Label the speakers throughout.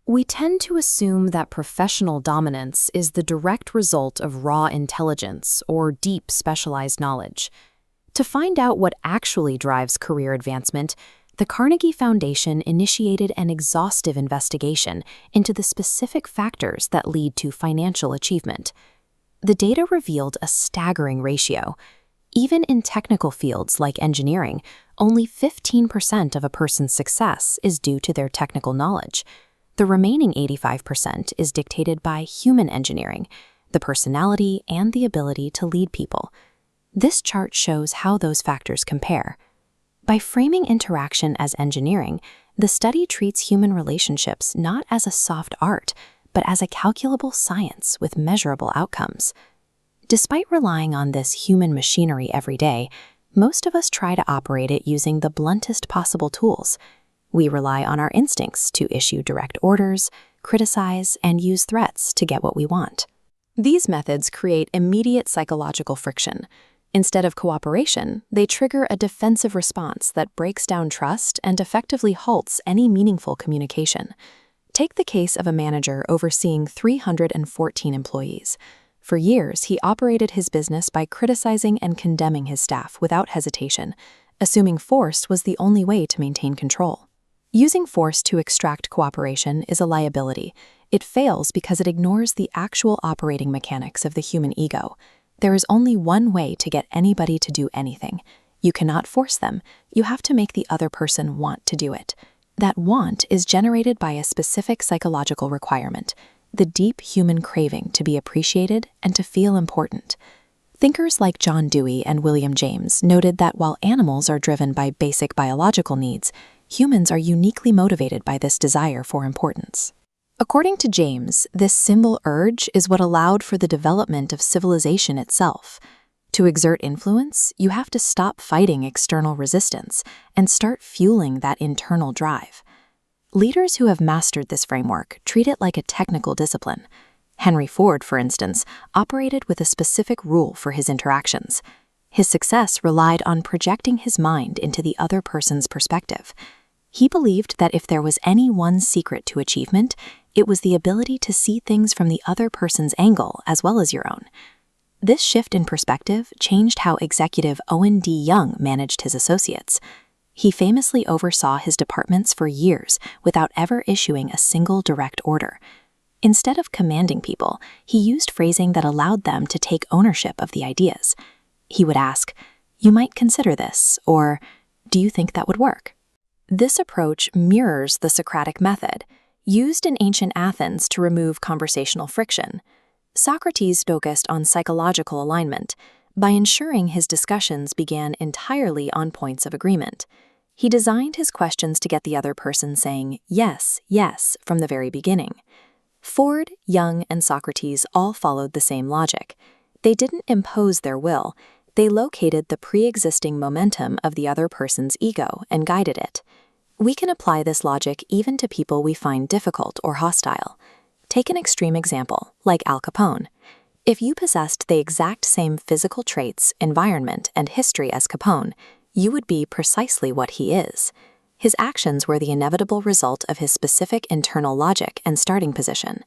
Speaker 1: We tend to assume that professional dominance is the direct result of raw intelligence or deep specialized knowledge. To find out what actually drives career advancement, the Carnegie Foundation initiated an exhaustive investigation into the specific factors that lead to financial achievement. The data revealed a staggering ratio. Even in technical fields like engineering, only 15% of a person's success is due to their technical knowledge. The remaining 85% is dictated by human engineering, the personality and the ability to lead people. This chart shows how those factors compare. By framing interaction as engineering, the study treats human relationships not as a soft art, but as a calculable science with measurable outcomes. Despite relying on this human machinery every day, most of us try to operate it using the bluntest possible tools. We rely on our instincts to issue direct orders, criticize, and use threats to get what we want. These methods create immediate psychological friction. Instead of cooperation, they trigger a defensive response that breaks down trust and effectively halts any meaningful communication. Take the case of a manager overseeing 314 employees. For years, he operated his business by criticizing and condemning his staff without hesitation, assuming force was the only way to maintain control. Using force to extract cooperation is a liability. It fails because it ignores the actual operating mechanics of the human ego. There is only one way to get anybody to do anything. You cannot force them. You have to make the other person want to do it. That want is generated by a specific psychological requirement, the deep human craving to be appreciated and to feel important. Thinkers like John Dewey and William James noted that while animals are driven by basic biological needs, humans are uniquely motivated by this desire for importance. According to James, this symbol urge is what allowed for the development of civilization itself. To exert influence, you have to stop fighting external resistance and start fueling that internal drive. Leaders who have mastered this framework treat it like a technical discipline. Henry Ford, for instance, operated with a specific rule for his interactions. His success relied on projecting his mind into the other person's perspective. He believed that if there was any one secret to achievement, it was the ability to see things from the other person's angle as well as your own. This shift in perspective changed how executive Owen D. managed his associates. He famously oversaw his departments for years without ever issuing a single direct order. Instead of commanding people, he used phrasing that allowed them to take ownership of the ideas. He would ask, "You might consider this," or "Do you think that would work?" This approach mirrors the Socratic method, used in ancient Athens to remove conversational friction. Socrates focused on psychological alignment by ensuring his discussions began entirely on points of agreement. He designed his questions to get the other person saying yes, yes from the very beginning. Ford, Young, and Socrates all followed the same logic. They didn't impose their will. They located the pre-existing momentum of the other person's ego and guided it. We can apply this logic even to people we find difficult or hostile. Take an extreme example, like Al Capone. If you possessed the exact same physical traits, environment, and history as Capone, you would be precisely what he is. His actions were the inevitable result of his specific internal logic and starting position.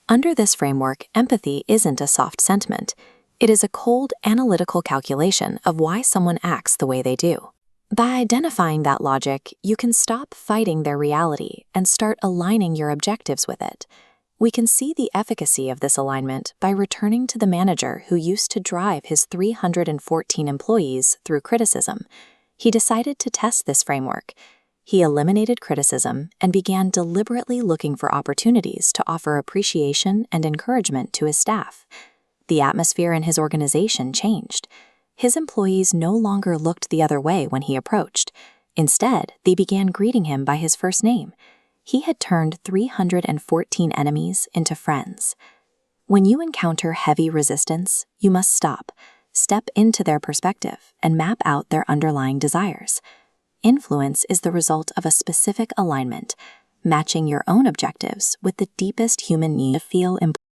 Speaker 1: Under this framework, empathy isn't a soft sentiment. It is a cold, analytical calculation of why someone acts the way they do. By identifying that logic, you can stop fighting their reality and start aligning your objectives with it. We can see the efficacy of this alignment by returning to the manager who used to drive his 314 employees through criticism. He decided to test this framework. He eliminated criticism and began deliberately looking for opportunities to offer appreciation and encouragement to his staff. The atmosphere in his organization changed. His employees no longer looked the other way when he approached. Instead, they began greeting him by his first name. He had turned 314 enemies into friends. When you encounter heavy resistance, you must stop, step into their perspective, and map out their underlying desires. Influence is the result of a specific alignment, matching your own objectives with the deepest human need to feel important.